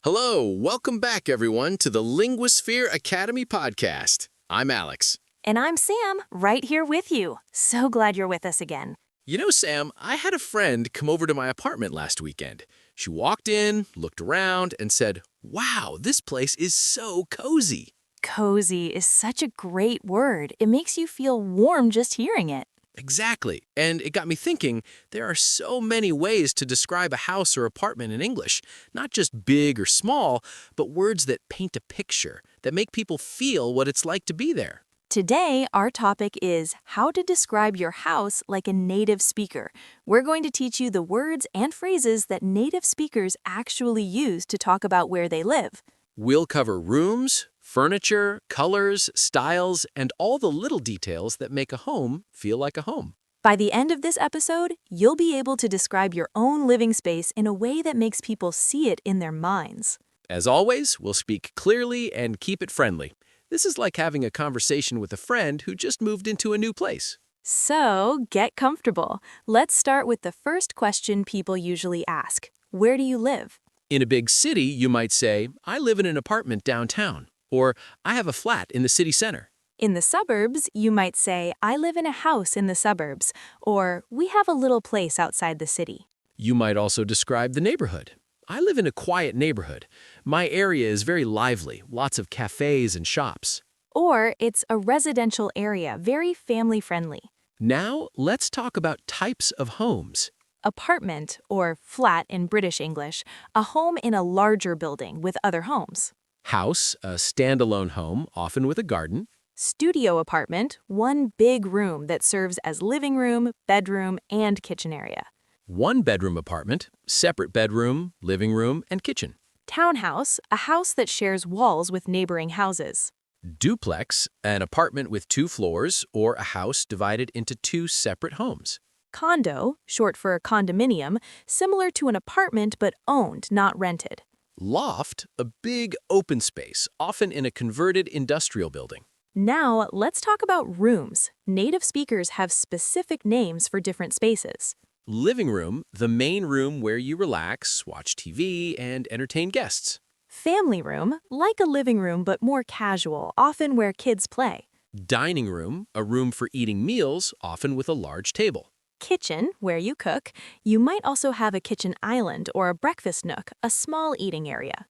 Hello, welcome back everyone to the Linguisphere Academy podcast. I'm Alex. And I'm Sam, right here with you. So glad you're with us again. You know, Sam, I had a friend come over to my apartment last weekend. She walked in, looked around, and said, "Wow, this place is so cozy." Cozy is such a great word. It makes you feel warm just hearing it. Exactly. And it got me thinking, there are so many ways to describe a house or apartment in English, not just big or small, but words that paint a picture, that make people feel what it's like to be there. Today, our topic is how to describe your house like a native speaker. We're going to teach you the words and phrases that native speakers actually use to talk about where they live. We'll cover rooms, furniture, colors, styles, and all the little details that make a home feel like a home. By the end of this episode, you'll be able to describe your own living space in a way that makes people see it in their minds. As always, we'll speak clearly and keep it friendly. This is like having a conversation with a friend who just moved into a new place. So, get comfortable. Let's start with the first question people usually ask. Where do you live? In a big city, you might say, "I live in an apartment downtown," or "I have a flat in the city center." In the suburbs, you might say, I live in a house in the suburbs, or we have a little place outside the city. You might also describe the neighborhood. "I live in a quiet neighborhood. My area is very lively, lots of cafes and shops." Or it's a residential area, very family-friendly. Now, let's talk about types of homes. Apartment, or flat in British English, a home in a larger building with other homes. House, a standalone home, often with a garden. Studio apartment, one big room that serves as living room, bedroom, and kitchen area. One-bedroom apartment, separate bedroom, living room, and kitchen. Townhouse, a house that shares walls with neighboring houses. Duplex, an apartment with 2 floors or a house divided into 2 separate homes. Condo, short for condominium, similar to an apartment but owned, not rented. Loft, a big open space, often in a converted industrial building. Now, let's talk about rooms. Native speakers have specific names for different spaces. Living room, the main room where you relax, watch TV, and entertain guests. Family room, like a living room but more casual, often where kids play. Dining room, a room for eating meals, often with a large table. Kitchen, where you cook. You might also have a kitchen island or a breakfast nook, a small eating area.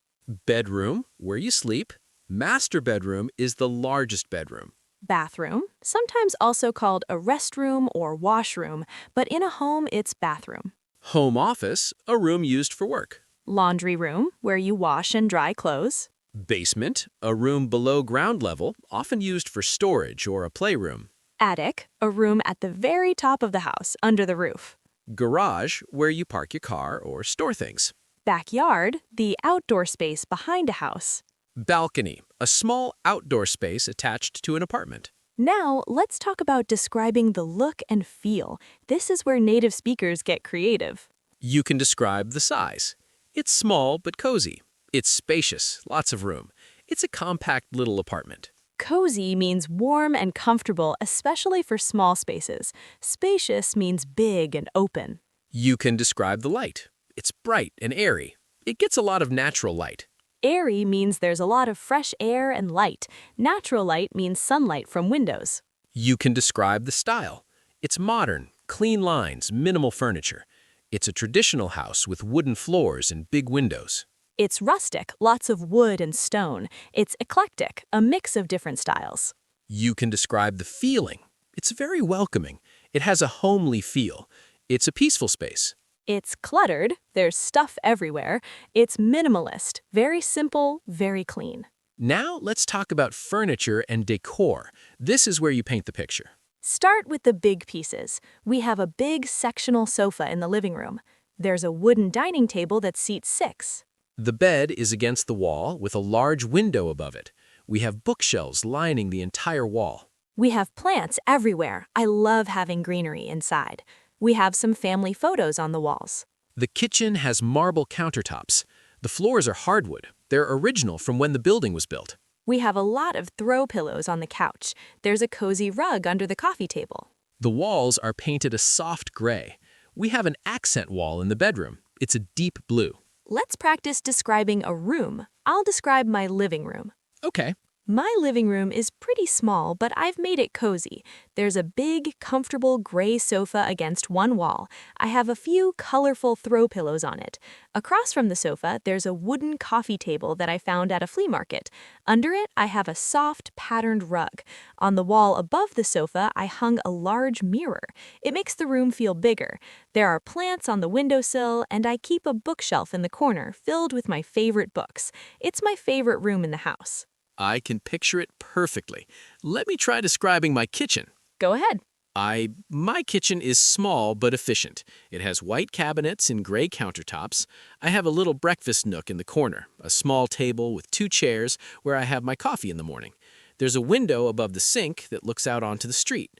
Bedroom, where you sleep. Master bedroom is the largest bedroom. Bathroom, sometimes also called a restroom or washroom, but in a home it's bathroom. Home office, a room used for work. Laundry room, where you wash and dry clothes. Basement, a room below ground level, often used for storage or a playroom. Attic, a room at the very top of the house, under the roof. Garage, where you park your car or store things. Backyard, the outdoor space behind a house. Balcony, a small outdoor space attached to an apartment. Now, let's talk about describing the look and feel. This is where native speakers get creative. You can describe the size. It's small but cozy. It's spacious, lots of room. It's a compact little apartment. Cozy means warm and comfortable, especially for small spaces. Spacious means big and open. You can describe the light. It's bright and airy. It gets a lot of natural light. Airy means there's a lot of fresh air and light. Natural light means sunlight from windows. You can describe the style. It's modern, clean lines, minimal furniture. It's a traditional house with wooden floors and big windows. It's rustic, lots of wood and stone. It's eclectic, a mix of different styles. You can describe the feeling. It's very welcoming. It has a homely feel. It's a peaceful space. It's cluttered, there's stuff everywhere. It's minimalist, very simple, very clean. Now let's talk about furniture and decor. This is where you paint the picture. Start with the big pieces. We have a big sectional sofa in the living room. There's a wooden dining table that seats 6. The bed is against the wall with a large window above it. We have bookshelves lining the entire wall. We have plants everywhere. I love having greenery inside. We have some family photos on the walls. The kitchen has marble countertops. The floors are hardwood. They're original from when the building was built. We have a lot of throw pillows on the couch. There's a cozy rug under the coffee table. The walls are painted a soft gray. We have an accent wall in the bedroom. It's a deep blue. let's practice describing a room. I'll describe my living room. Okay. My living room is pretty small, but I've made it cozy. There's a big, comfortable gray sofa against one wall. I have a few colorful throw pillows on it. Across from the sofa, there's a wooden coffee table that I found at a flea market. Under it, I have a soft, patterned rug. On the wall above the sofa, I hung a large mirror. It makes the room feel bigger. There are plants on the windowsill, and I keep a bookshelf in the corner filled with my favorite books. It's my favorite room in the house. I can picture it perfectly. Let me try describing my kitchen. Go ahead. My kitchen is small but efficient. It has white cabinets and gray countertops. I have a little breakfast nook in the corner, a small table with 2 chairs where I have my coffee in the morning. There's a window above the sink that looks out onto the street.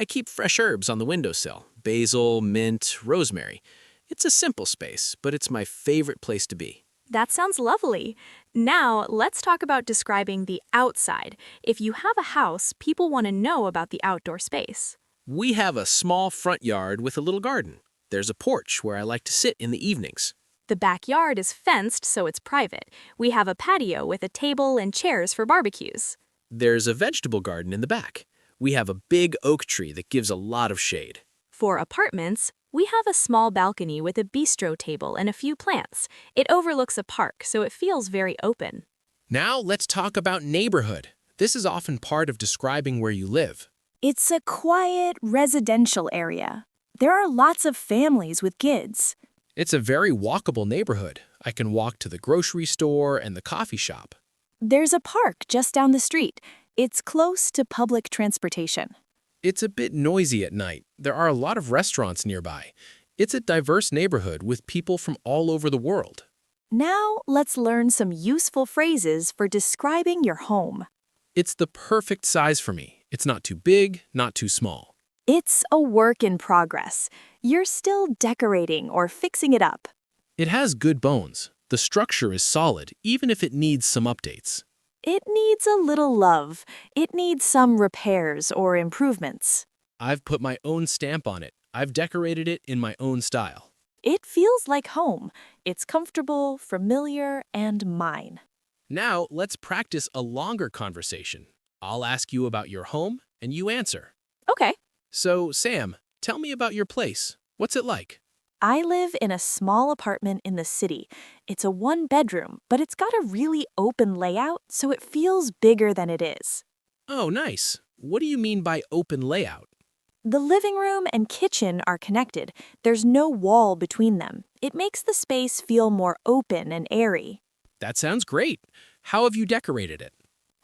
I keep fresh herbs on the windowsill, basil, mint, rosemary. It's a simple space, but it's my favorite place to be. That sounds lovely. Now, let's talk about describing the outside. If you have a house, people want to know about the outdoor space. We have a small front yard with a little garden. There's a porch where I like to sit in the evenings. The backyard is fenced, so it's private. We have a patio with a table and chairs for barbecues. There's a vegetable garden in the back. We have a big oak tree that gives a lot of shade. For apartments, we have a small balcony with a bistro table and a few plants. It overlooks a park, so it feels very open. Now let's talk about neighborhood. This is often part of describing where you live. It's a quiet, residential area. There are lots of families with kids. It's a very walkable neighborhood. I can walk to the grocery store and the coffee shop. There's a park just down the street. It's close to public transportation. It's a bit noisy at night. There are a lot of restaurants nearby. It's a diverse neighborhood with people from all over the world. Now, let's learn some useful phrases for describing your home. It's the perfect size for me. It's not too big, not too small. It's a work in progress. You're still decorating or fixing it up. It has good bones. The structure is solid, even if it needs some updates. It needs a little love. It needs some repairs or improvements. I've put my own stamp on it. I've decorated it in my own style. It feels like home. It's comfortable, familiar, and mine. Now, let's practice a longer conversation. I'll ask you about your home, and you answer. Okay. So, Sam, tell me about your place. What's it like? I live in a small apartment in the city. It's a 1-bedroom, but it's got a really open layout, so it feels bigger than it is. Oh, nice. What do you mean by open layout? The living room and kitchen are connected. There's no wall between them. It makes the space feel more open and airy. That sounds great. How have you decorated it?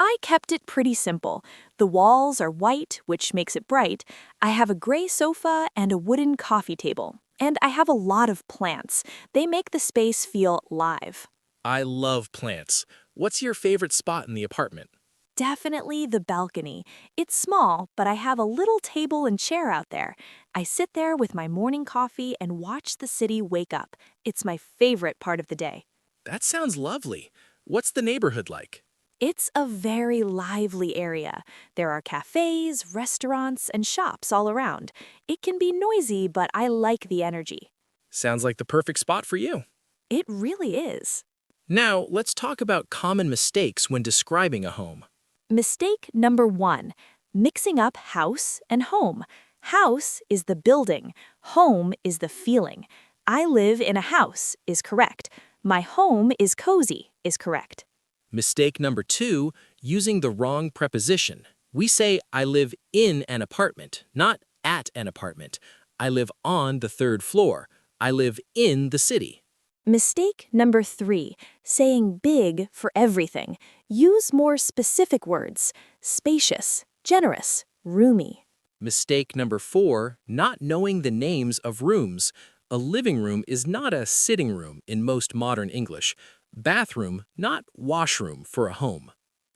I kept it pretty simple. The walls are white, which makes it bright. I have a gray sofa and a wooden coffee table. And I have a lot of plants. They make the space feel live. I love plants. What's your favorite spot in the apartment? Definitely the balcony. It's small, but I have a little table and chair out there. I sit there with my morning coffee and watch the city wake up. It's my favorite part of the day. That sounds lovely. What's the neighborhood like? It's a very lively area. There are cafes, restaurants, and shops all around. It can be noisy, but I like the energy. Sounds like the perfect spot for you. It really is. Now, let's talk about common mistakes when describing a home. Mistake number 1, mixing up house and home. House is the building. Home is the feeling. I live in a house is correct. My home is cozy is correct. Mistake number 2, using the wrong preposition. We say, I live in an apartment, not at an apartment. I live on the 3rd floor. I live in the city. Mistake number 3, saying big for everything. Use more specific words. Spacious, generous, roomy. Mistake number 4, not knowing the names of rooms. A living room is not a sitting room in most modern English. Bathroom, not washroom for a home.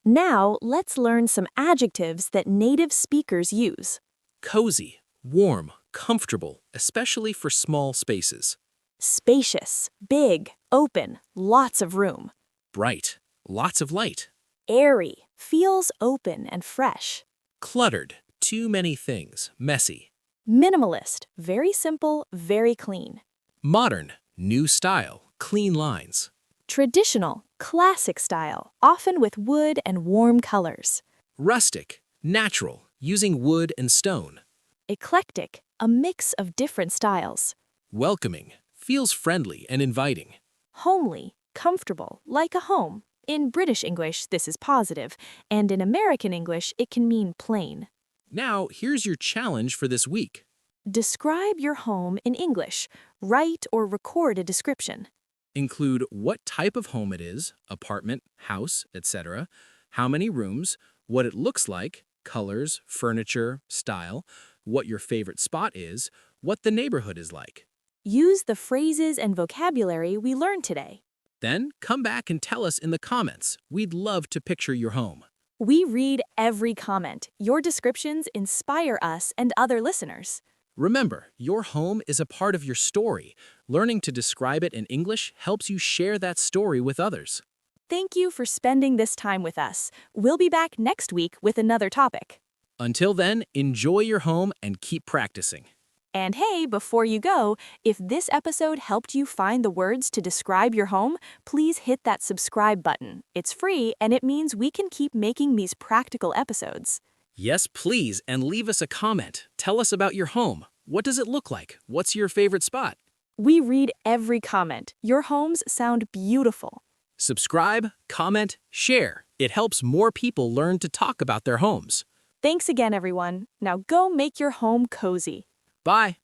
Now, let's learn some adjectives that native speakers use. Cozy, warm, comfortable, especially for small spaces. Spacious, big, open, lots of room. Bright, lots of light. Airy, feels open and fresh. Cluttered, too many things, messy. Minimalist, very simple, very clean. Modern, new style, clean lines. Traditional, classic style, often with wood and warm colors. Rustic, natural, using wood and stone. Eclectic, a mix of different styles. Welcoming, feels friendly and inviting. Homely, comfortable, like a home. In British English, this is positive, and in American English, it can mean plain. Now, here's your challenge for this week. Describe your home in English. Write or record a description. Include what type of home it is, apartment, house, etc., how many rooms, what it looks like, colors, furniture, style, what your favorite spot is, what the neighborhood is like. Use the phrases and vocabulary we learned today. Then come back and tell us in the comments. We'd love to picture your home. We read every comment. Your descriptions inspire us and other listeners. Remember, your home is a part of your story. Learning to describe it in English helps you share that story with others. Thank you for spending this time with us. We'll be back next week with another topic. Until then, enjoy your home and keep practicing. And hey, before you go, if this episode helped you find the words to describe your home, please hit that subscribe button. It's free and it means we can keep making these practical episodes. Yes, please, and leave us a comment. Tell us about your home. What does it look like? What's your favorite spot? We read every comment. Your homes sound beautiful. Subscribe, comment, share. It helps more people learn to talk about their homes. Thanks again, everyone. Now go make your home cozy. Bye.